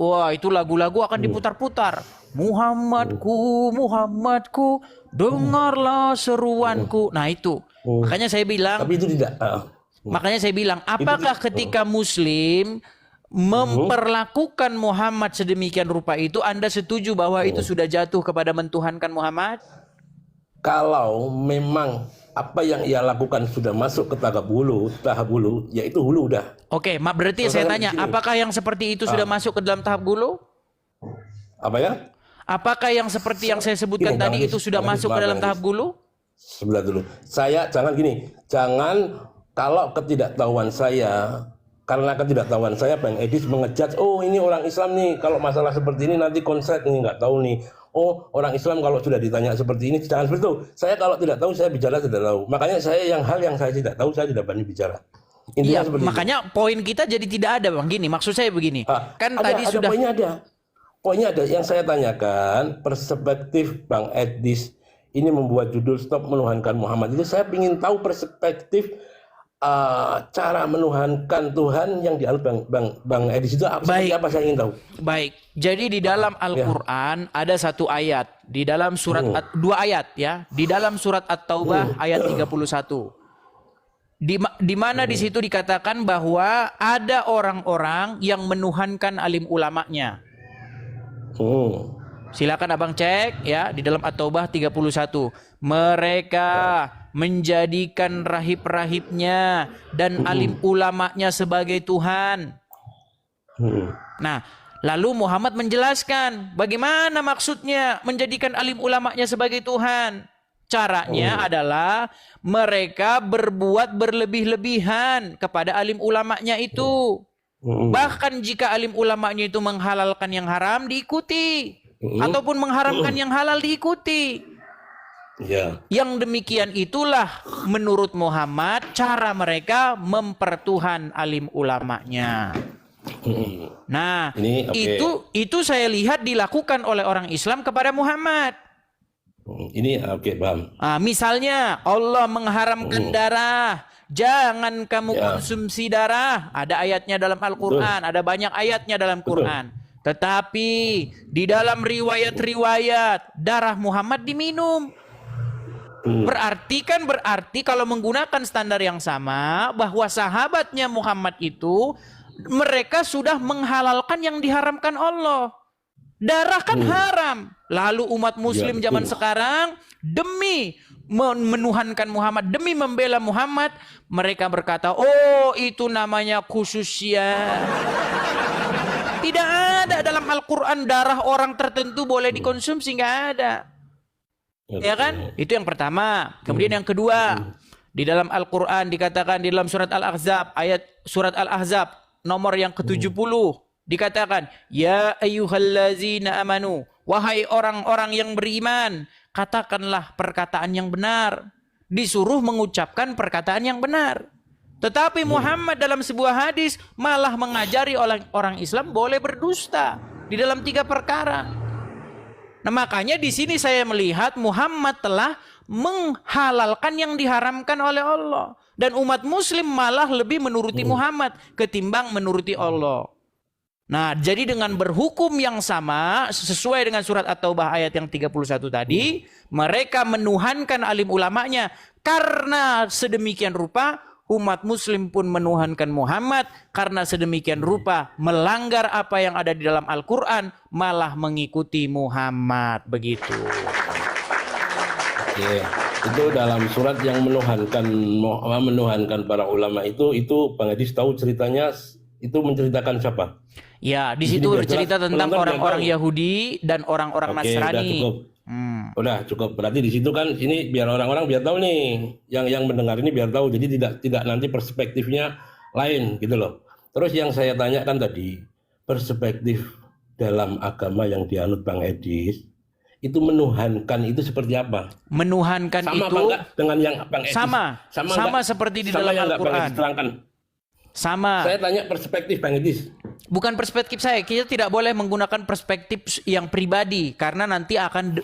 wah itu lagu-lagu akan diputar-putar. Muhammadku, Muhammadku, dengarlah seruanku. Nah itu, makanya saya bilang. Tapi itu tidak. Makanya saya bilang, apakah ketika Muslim memperlakukan Muhammad sedemikian rupa itu, Anda setuju bahwa itu sudah jatuh kepada mentuhankan Muhammad? Kalau memang apa yang ia lakukan sudah masuk ke tahap hulu, ya itu hulu udah. Oke, berarti saya tanya, apakah yang seperti itu sudah masuk ke dalam tahap hulu? Apa ya? Apakah yang seperti yang saya sebutkan tadi itu sudah masuk ke dalam tahap hulu? Sebelah dulu. Jangan kalau ketidaktahuan saya, karena ketidaktahuan saya Bang Edis mengejudge, oh ini orang Islam nih, kalau masalah seperti ini nanti konsep ini nggak tahu nih. Oh orang Islam kalau sudah ditanya seperti ini jangan seperti itu. Saya kalau tidak tahu saya bicara tidak tahu. Makanya saya hal yang saya tidak tahu saya tidak berani bicara. Iya, makanya itu. Poin kita jadi tidak ada Bang. Gini, maksud saya begini. Kan tadi sudah poinnya ada. Yang saya tanyakan perspektif Bang Edis ini membuat judul Stop Menuhankan Muhammad itu saya ingin tahu perspektif cara menuhankan Tuhan yang dianut Bang Edis itu seperti apa saya ingin tahu. Baik. Jadi di dalam Al-Qur'an ada satu ayat di dalam surat dua ayat ya. Di dalam surat At-Taubah ayat 31. Di mana di situ dikatakan bahwa ada orang-orang yang menuhankan alim ulamanya. Silakan Abang cek ya di dalam At-Taubah 31. Mereka menjadikan rahib-rahibnya dan alim ulamanya sebagai Tuhan. Nah, lalu Muhammad menjelaskan bagaimana maksudnya menjadikan alim ulamanya sebagai Tuhan. Caranya adalah mereka berbuat berlebih-lebihan kepada alim ulamanya itu. Bahkan jika alim ulamanya itu menghalalkan yang haram diikuti. Ataupun mengharamkan yang halal diikuti. Yang demikian itulah menurut Muhammad cara mereka mempertuhan alim ulamanya. Nah, itu saya lihat dilakukan oleh orang Islam kepada Muhammad. Ini paham. Misalnya Allah mengharamkan darah, jangan kamu konsumsi darah. Ada ayatnya dalam Al-Qur'an, ada banyak ayatnya dalam Quran. Tetapi di dalam riwayat-riwayat darah Muhammad diminum. Berarti kalau menggunakan standar yang sama bahwa sahabatnya Muhammad itu mereka sudah menghalalkan yang diharamkan Allah. Darah kan haram. Lalu umat muslim zaman sekarang demi menuhankan Muhammad, demi membela Muhammad, mereka berkata, oh itu namanya khususnya. Tidak ada dalam Al-Quran darah orang tertentu boleh dikonsumsi, nggak ada. Ya kan? Itu yang pertama. Kemudian yang kedua, di dalam Al-Quran dikatakan di dalam surat Al-Ahzab, surat Al-Ahzab nomor yang ke-70 dikatakan, ya ayyuhallazina amanu, wahai orang-orang yang beriman, katakanlah perkataan yang benar. Disuruh mengucapkan perkataan yang benar. Tetapi Muhammad dalam sebuah hadis malah mengajari orang Islam boleh berdusta di dalam 3 perkara. Nah, makanya di sini saya melihat Muhammad telah menghalalkan yang diharamkan oleh Allah, dan umat muslim malah lebih menuruti Muhammad ketimbang menuruti Allah. Nah, jadi dengan berhukum yang sama sesuai dengan surat At-Taubah ayat yang 31 tadi, mereka menuhankan alim ulamanya. Karena sedemikian rupa umat muslim pun menuhankan Muhammad, karena sedemikian rupa melanggar apa yang ada di dalam Al-Quran, malah mengikuti Muhammad. Begitu. Itu dalam surat yang menuhankan para ulama itu Bang Edis tahu ceritanya, itu menceritakan siapa? Ya, di situ bercerita tentang orang-orang Yahudi dan orang-orang Nasrani. Udah cukup. Berarti di situ kan ini biar orang-orang biar tahu nih, yang mendengar ini biar tahu. Jadi tidak nanti perspektifnya lain gitu loh. Terus yang saya tanyakan tadi, perspektif dalam agama yang dianut Bang Edis itu menuhankan itu seperti apa? Menuhankan sama itu dengan yang Bang Edis. Sama seperti di dalam Al-Qur'an. Sama. Saya tanya perspektif Bang Edis. Bukan perspektif saya. Kita tidak boleh menggunakan perspektif yang pribadi karena nanti akan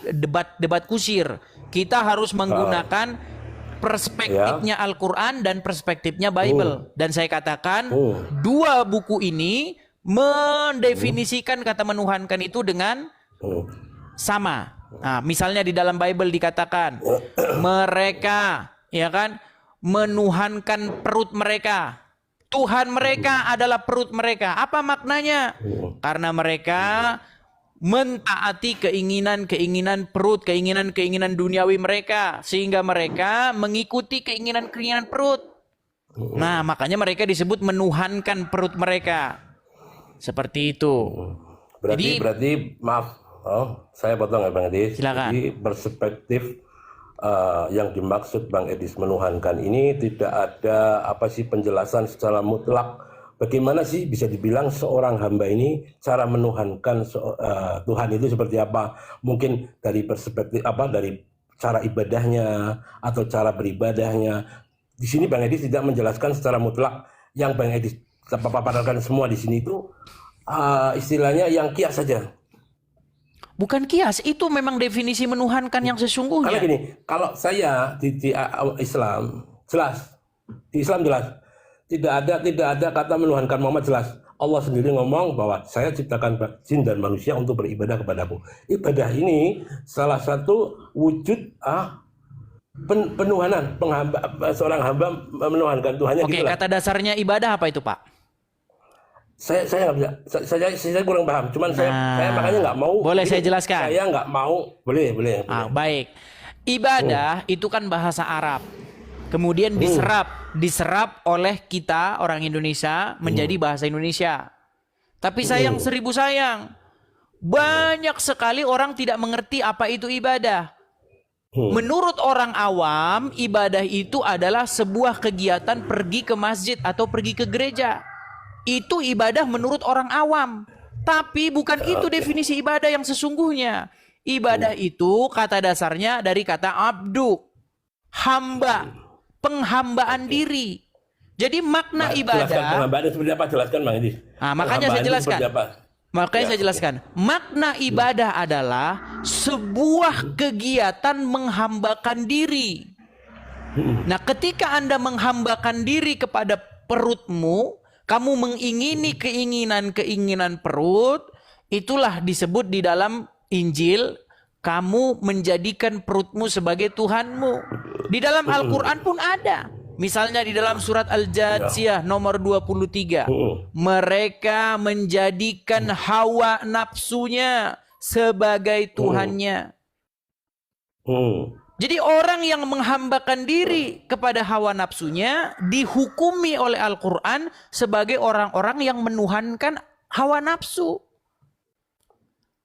debat kusir. Kita harus menggunakan perspektifnya Al-Qur'an dan perspektifnya Bible. Dan saya katakan 2 buku ini mendefinisikan kata menuhankan itu dengan sama. Nah, misalnya di dalam Bible dikatakan mereka, ya kan, menuhankan perut mereka. Tuhan mereka adalah perut mereka. Apa maknanya? Karena mereka mentaati keinginan-keinginan perut, keinginan-keinginan duniawi mereka, sehingga mereka mengikuti keinginan-keinginan perut. Nah, makanya mereka disebut menuhankan perut mereka. Seperti itu. Berarti maaf, saya potong ya Bang Edis. Silakan. Jadi perspektif yang dimaksud Bang Edis menuhankan ini tidak ada penjelasan secara mutlak. Bagaimana sih bisa dibilang seorang hamba ini cara menuhankan Tuhan itu seperti apa? Mungkin dari perspektif dari cara ibadahnya atau cara beribadahnya. Di sini Bang Edis tidak menjelaskan secara mutlak. Yang Bang Edis paparkan semua di sini itu istilahnya yang kias saja. Bukan kias, itu memang definisi menuhankan yang sesungguhnya. Karena gini, kalau saya di Islam jelas, di Islam jelas, tidak ada kata menuhankan Muhammad jelas. Allah sendiri ngomong bahwa saya ciptakan jin dan manusia untuk beribadah kepadaku. Ibadah ini salah satu wujud penuhanan, seorang hamba menuhankan Tuhannya. Oke, gitulah. kata dasarnya ibadah apa itu, Pak? Saya nggak bisa, saya kurang paham. Cuman saya makanya nggak mau. Boleh saya jelaskan? Saya nggak mau. Boleh. Baik. Ibadah itu kan bahasa Arab. Kemudian diserap oleh kita orang Indonesia menjadi bahasa Indonesia. Tapi sayang seribu sayang, banyak sekali orang tidak mengerti apa itu ibadah. Menurut orang awam, ibadah itu adalah sebuah kegiatan pergi ke masjid atau pergi ke gereja. Itu ibadah menurut orang awam. Tapi bukan itu definisi ibadah yang sesungguhnya. Ibadah itu kata dasarnya dari kata abdu, hamba, penghambaan diri. Jadi makna ibadah. Jelaskan penghambaan seperti apa? Jelaskan Bang Edis. Makanya saya jelaskan. Saya jelaskan. Makna ibadah adalah sebuah kegiatan menghambakan diri. Nah, ketika Anda menghambakan diri kepada perutmu, kamu mengingini keinginan-keinginan perut, itulah disebut di dalam Injil, kamu menjadikan perutmu sebagai Tuhanmu. Di dalam Al-Quran pun ada. Misalnya di dalam surat Al-Jathiyah nomor 23. Mereka menjadikan hawa nafsunya sebagai Tuhannya. Jadi orang yang menghambakan diri kepada hawa nafsunya dihukumi oleh Al-Quran sebagai orang-orang yang menuhankan hawa nafsu.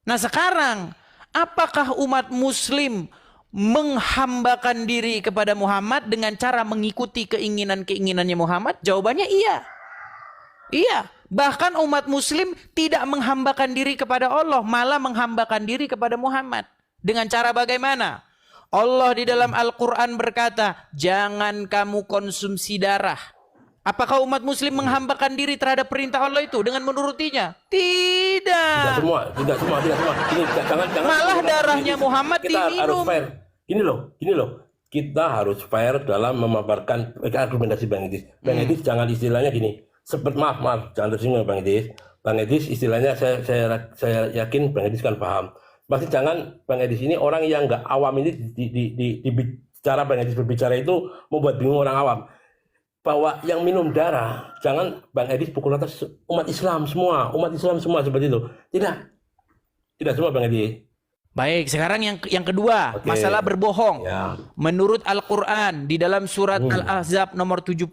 Nah sekarang, apakah umat muslim menghambakan diri kepada Muhammad dengan cara mengikuti keinginan-keinginannya Muhammad? Jawabannya iya. Iya. Bahkan umat muslim tidak menghambakan diri kepada Allah, malah menghambakan diri kepada Muhammad. Dengan cara bagaimana? Allah di dalam Al-Quran berkata, jangan kamu konsumsi darah. Apakah umat muslim menghambakan diri terhadap perintah Allah itu dengan menurutinya? Tidak. Tidak semua. Ini, jangan, malah darahnya Muhammad kita diminum. Harus fair. Gini loh. Kita harus fair dalam memaparkan argumentasi Bang Edis. Bang Edis jangan istilahnya gini. Maaf, jangan tersinggung Bang Edis. Bang Edis istilahnya saya yakin Bang Edis kan paham. Maksud jangan Bang Edis ini orang yang nggak awam ini di cara Bang Edis berbicara itu membuat bingung orang awam. Bahwa yang minum darah, jangan Bang Edis pukul atas umat Islam semua seperti itu. Tidak semua Bang Edis. Baik, sekarang yang kedua, masalah berbohong. Ya. Menurut Al-Quran di dalam surat Al-Ahzab nomor 70.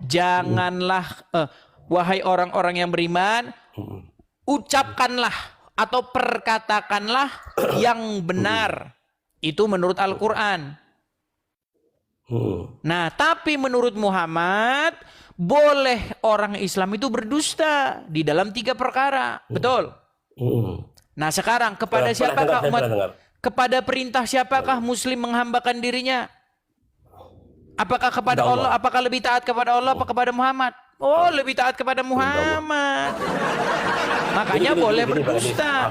Janganlah, wahai orang-orang yang beriman, ucapkanlah atau perkatakanlah yang benar. Itu menurut Al-Quran. Nah, tapi menurut Muhammad, boleh orang Islam itu berdusta di dalam 3 perkara. Betul? Nah, sekarang kepada siapakah kepada perintah siapakah muslim menghambakan dirinya? Apakah kepada Allah? Apakah lebih taat kepada Allah apa kepada Muhammad? Oh, lebih taat kepada Muhammad. Makanya boleh berdusta.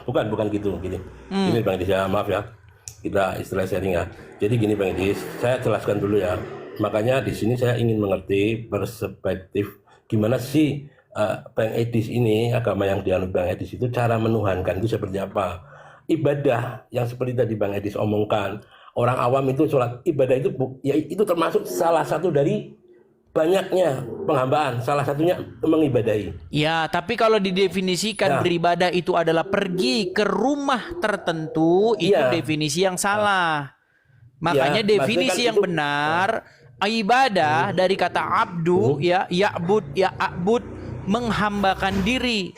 Bukan gitu gini. Ini Bang Edis ya, maaf ya. Kita istilah sharing ya. Jadi gini Bang Edis, saya jelaskan dulu ya. Makanya di sini saya ingin mengerti perspektif gimana sih Bang Edis ini, agama yang dianut Bang Edis itu cara menuhankan itu seperti apa? Ibadah yang seperti tadi Bang Edis omongkan, orang awam itu sholat ibadah itu ya itu termasuk salah satu dari banyaknya penghambaan, salah satunya mengibadahi. Ya, tapi kalau didefinisikan Ya. beribadah itu adalah pergi ke rumah tertentu, itu Iya. definisi yang salah. Makanya Ya, definisi maksudnya kan yang itu- benar, ibadah dari kata abdu, ya, ya'bud, ya'bud, menghambakan diri.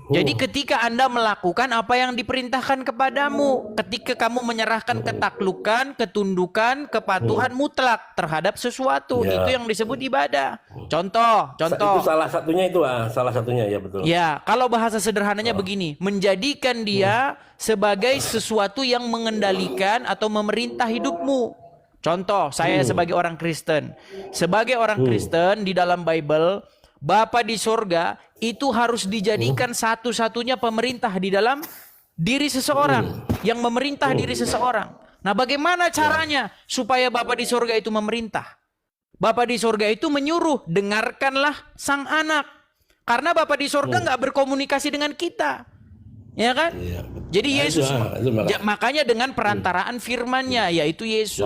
Jadi ketika Anda melakukan apa yang diperintahkan kepadamu, ketika kamu menyerahkan ketaklukan, ketundukan, kepatuhan mutlak terhadap sesuatu, Ya. itu yang disebut ibadah. Contoh. Itu salah satunya itu, salah satunya ya betul. Ya, kalau bahasa sederhananya begini, menjadikan dia sebagai sesuatu yang mengendalikan atau memerintah hidupmu. Contoh, saya sebagai orang Kristen. Sebagai orang Kristen di dalam Bible, Bapa di sorga itu harus dijadikan satu-satunya pemerintah di dalam diri seseorang, yang memerintah diri seseorang. Nah, bagaimana caranya supaya Bapa di sorga itu memerintah? Bapa di sorga itu menyuruh, dengarkanlah sang anak. Karena Bapa di sorga nggak berkomunikasi dengan kita. Ya kan? Iya. Jadi Nah, Yesus, itu makanya. makanya dengan perantaraan firman-Nya, yaitu Yesus.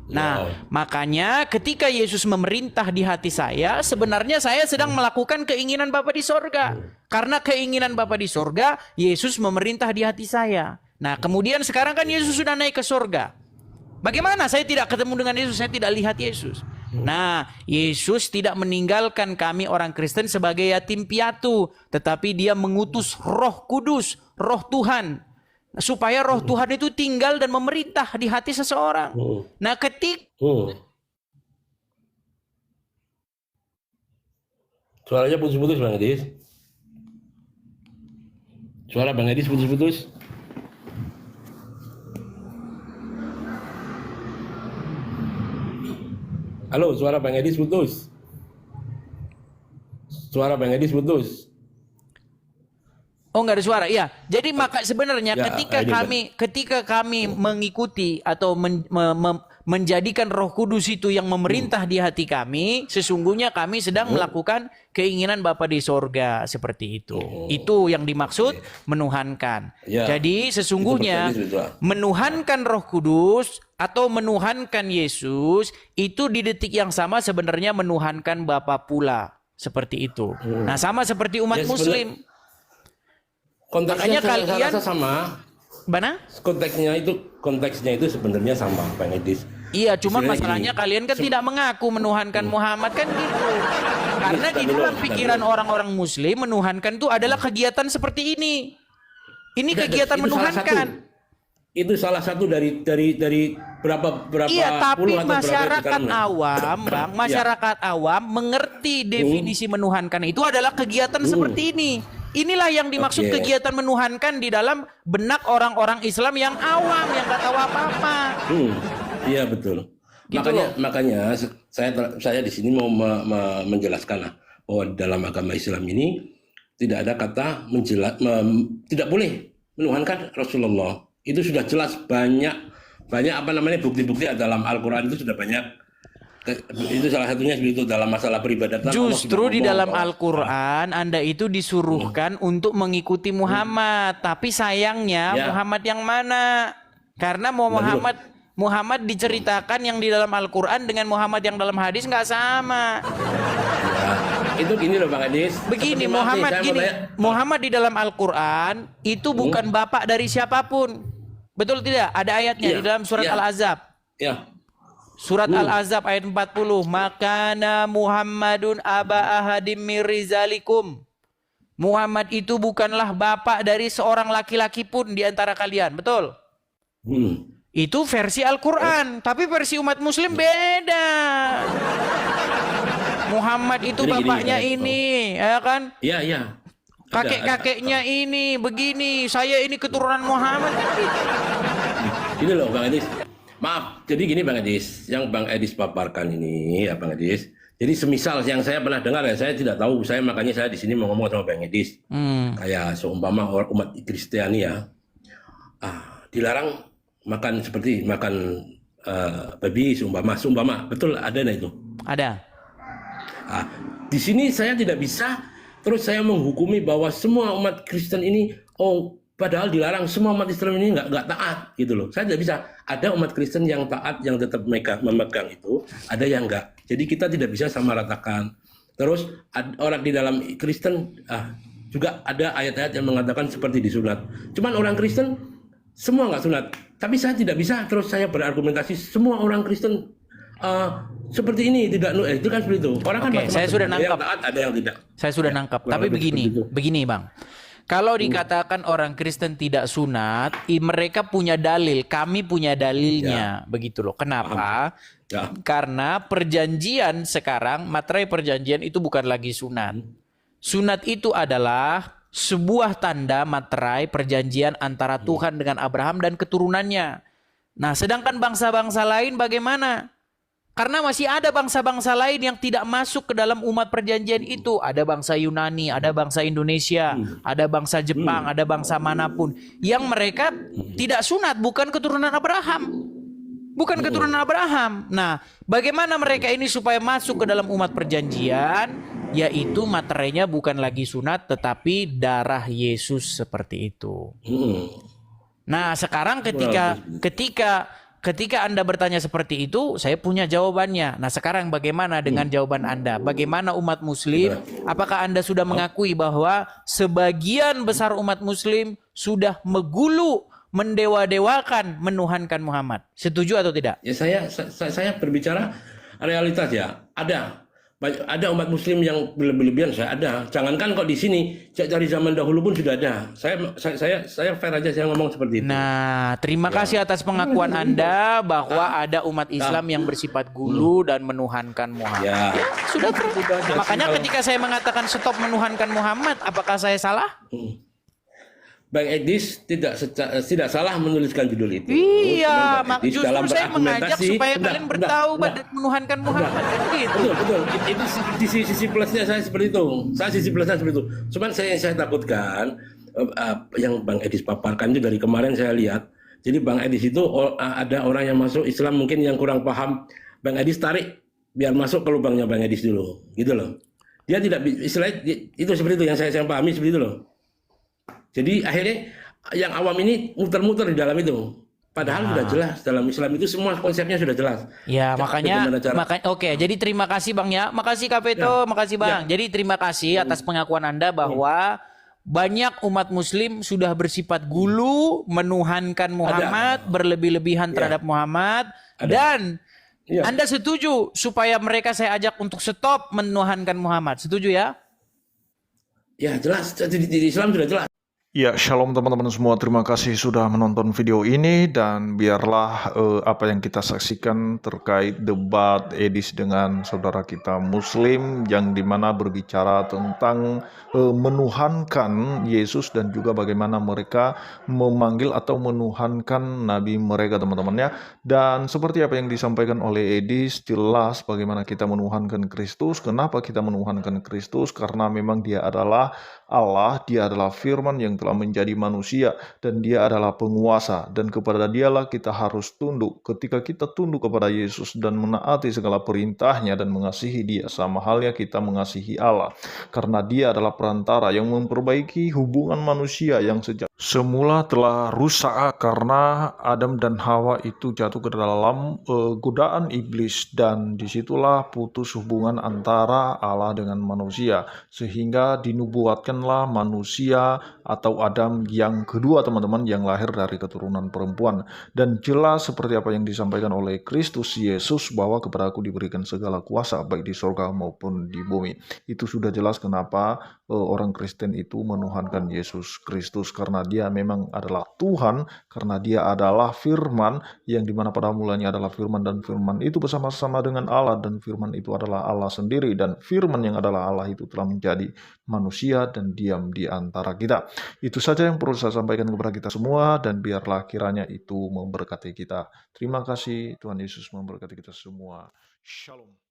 Nah, makanya ketika Yesus memerintah di hati saya, sebenarnya saya sedang melakukan keinginan Bapa di sorga. Karena keinginan Bapa di sorga, Yesus memerintah di hati saya. Nah, kemudian sekarang kan Yesus sudah naik ke sorga. Bagaimana saya tidak ketemu dengan Yesus, saya tidak lihat Yesus. Nah, Yesus tidak meninggalkan kami orang Kristen sebagai yatim piatu, tetapi dia mengutus Roh Kudus, Roh Tuhan, supaya Roh Tuhan itu tinggal dan memerintah di hati seseorang. Nah, Suaranya putus-putus Bang Edis. Suara Bang Edis putus-putus. Halo, suara Bang Edis putus. Suara Bang Edis putus. Oh, nggak ada suara. Iya. Jadi maka sebenarnya Ya, ketika kami mengikuti atau menjadikan Roh Kudus itu yang memerintah di hati kami, sesungguhnya kami sedang melakukan keinginan Bapa di sorga, seperti itu. Itu yang dimaksud menuhankan. Ya, Jadi sesungguhnya itu betul. menuhankan Roh Kudus atau menuhankan Yesus itu di detik yang sama sebenarnya menuhankan Bapa pula, seperti itu. Nah, sama seperti umat Ya, Muslim. Konteksnya Makanya saya rasa sama. Mana? Konteksnya itu sebenarnya sama Bang Edis. Iya, cuman Istilahnya masalahnya gini, kalian kan tidak mengaku menuhankan Muhammad kan gitu. Karena di dalam pikiran orang-orang Muslim menuhankan itu adalah kegiatan seperti ini. Ini kegiatan itu salah menuhankan. Itu salah satu dari berapa Iya, tapi puluh atau berapa masyarakat sekarang. awam, Bang, masyarakat awam mengerti definisi menuhankan itu adalah kegiatan seperti ini. Inilah yang dimaksud Oke. kegiatan menuhankan di dalam benak orang-orang Islam yang awam, yang nggak tahu apa-apa. Iya betul. Gitu makanya saya di sini mau menjelaskan lah bahwa dalam agama Islam ini tidak ada kata tidak boleh menuhankan Rasulullah. Itu sudah jelas banyak apa namanya bukti-bukti dalam Al-Quran itu sudah banyak. Itu salah satunya seperti itu dalam masalah peribadatan. Justru di dalam Al-Quran Anda itu disuruhkan untuk mengikuti Muhammad. Tapi sayangnya Ya. Muhammad yang mana? Karena Muhammad diceritakan yang di dalam Al-Quran dengan Muhammad yang dalam hadis nggak sama. Ya, itu gini loh Bang Edis. Begini, Seperti maaf nih, saya mau tanya. Muhammad di dalam Al-Quran itu bukan bapak dari siapapun. Betul tidak? Ada ayatnya Iya, di dalam surat iya. Al-Azab. Ya. Surat Al-Azab ayat 40. Makana Muhammadun aba ahadim mirizalikum. Muhammad itu bukanlah bapak dari seorang laki-laki pun di antara kalian. Betul? Itu versi Al-Quran. Tapi versi umat Muslim beda. Muhammad itu Jadi gini, bapaknya ya, ini. Ya kan? Iya, iya. Kakek-kakeknya ini begini. Saya ini keturunan Muhammad. Gini loh Bang Edis. Maaf, jadi gini Bang Edis, yang Bang Edis paparkan ini ya Bang Edis. Jadi semisal yang saya pernah dengar ya, saya tidak tahu, makanya saya di sini mau ngomong sama Bang Edis. Kayak seumpama umat Kristiani ya, dilarang makan seperti makan babi seumpama, betul ada itu? Ada. Di sini saya tidak bisa terus saya menghukumi bahwa semua umat Kristen ini, oh padahal dilarang, semua umat Islam ini nggak taat gitu loh. Saya tidak bisa. Ada umat Kristen yang taat, yang tetap memegang itu, ada yang enggak. Jadi kita tidak bisa sama ratakan. Terus orang di dalam Kristen juga ada ayat-ayat yang mengatakan seperti disunat. Cuman orang Kristen semua nggak sunat. Tapi saya tidak bisa terus saya berargumentasi semua orang Kristen seperti ini, tidak itu kan seperti itu. Orang kan Oke, saya sudah ada yang nangkap. taat, ada yang tidak. Saya sudah nangkap. kurang Tapi lebih seperti itu. begini Bang. Kalau dikatakan orang Kristen tidak sunat, mereka punya dalil, kami punya dalilnya, begitu loh. Kenapa? Ya. Karena perjanjian sekarang, materai perjanjian itu bukan lagi sunat. Sunat itu adalah sebuah tanda materai perjanjian antara Tuhan dengan Abraham dan keturunannya. Nah, sedangkan bangsa-bangsa lain bagaimana? Karena masih ada bangsa-bangsa lain yang tidak masuk ke dalam umat perjanjian itu. Ada bangsa Yunani, ada bangsa Indonesia, ada bangsa Jepang, ada bangsa manapun. Yang mereka tidak sunat, bukan keturunan Abraham. Bukan keturunan Abraham. Nah, bagaimana mereka ini supaya masuk ke dalam umat perjanjian? Yaitu materainya bukan lagi sunat, tetapi darah Yesus seperti itu. Nah, sekarang ketika Anda bertanya seperti itu, saya punya jawabannya. Nah, sekarang bagaimana dengan jawaban Anda? Bagaimana umat Muslim? Apakah Anda sudah mengakui bahwa sebagian besar umat Muslim sudah megulu, mendewa-dewakan, menuhankan Muhammad? Setuju atau tidak? Ya saya berbicara realitas ya. Ada umat Muslim yang berlebihan, saya ada. Jangankan kok di sini, dari zaman dahulu pun sudah ada. Saya fair aja saya ngomong seperti itu. Nah, terima kasih atas pengakuan Anda bahwa ada umat Islam yang bersifat gulu dan menuhankan Muhammad. Ya. Sudah nah, makanya ketika saya mengatakan stop menuhankan Muhammad, apakah saya salah? Bang Edis tidak salah menuliskan judul itu. Iya, justru dalam saya mengajak supaya kalian bertahu menuhankan Muhammad. Kan gitu. Betul. Itu sisi plusnya saya seperti itu. Sisi plusnya seperti itu. Cuman saya takutkan yang Bang Edis paparkan itu dari kemarin saya lihat. Jadi Bang Edis itu ada orang yang masuk Islam mungkin yang kurang paham. Bang Edis tarik biar masuk ke lubangnya Bang Edis dulu, gitu loh. Dia tidak istilahnya itu seperti itu yang saya pahami seperti itu loh. Jadi akhirnya yang awam ini muter-muter di dalam itu. Padahal sudah jelas dalam Islam itu semua konsepnya sudah jelas. Ya, makanya oke, jadi terima kasih Bang ya. Makasih Kak Peto, makasih Bang. Jadi terima kasih atas pengakuan Anda bahwa banyak umat Muslim sudah bersifat gulu, menuhankan Muhammad, berlebih-lebihan terhadap Muhammad, dan Anda setuju supaya mereka saya ajak untuk stop menuhankan Muhammad. Setuju ya? Ya, jelas di Islam sudah jelas. Ya, shalom teman-teman semua. Terima kasih sudah menonton video ini dan biarlah apa yang kita saksikan terkait debat Edis dengan saudara kita Muslim yang dimana berbicara tentang menuhankan Yesus dan juga bagaimana mereka memanggil atau menuhankan Nabi mereka teman-temannya. Dan seperti apa yang disampaikan oleh Edis, jelas bagaimana kita menuhankan Kristus. Kenapa kita menuhankan Kristus? Karena memang dia adalah Allah, dia adalah firman yang telah menjadi manusia dan dia adalah penguasa dan kepada dialah kita harus tunduk. Ketika kita tunduk kepada Yesus dan menaati segala perintahnya dan mengasihi dia, sama halnya kita mengasihi Allah. Karena dia adalah perantara yang memperbaiki hubungan manusia yang sejak semula telah rusak karena Adam dan Hawa itu jatuh ke dalam godaan iblis dan disitulah putus hubungan antara Allah dengan manusia sehingga dinubuatkanlah manusia atau Adam yang kedua teman-teman yang lahir dari keturunan perempuan. Dan jelas seperti apa yang disampaikan oleh Kristus Yesus bahwa kepada aku diberikan segala kuasa baik di surga maupun di bumi. Itu sudah jelas kenapa orang Kristen itu menuhankan Yesus Kristus karena dia memang adalah Tuhan, karena dia adalah firman yang dimana pada mulanya adalah firman dan firman itu bersama-sama dengan Allah dan firman itu adalah Allah sendiri dan firman yang adalah Allah itu telah menjadi manusia dan diam di antara kita. Itu saja yang perlu saya sampaikan kepada kita semua dan biarlah kiranya itu memberkati kita. Terima kasih, Tuhan Yesus memberkati kita semua. Shalom.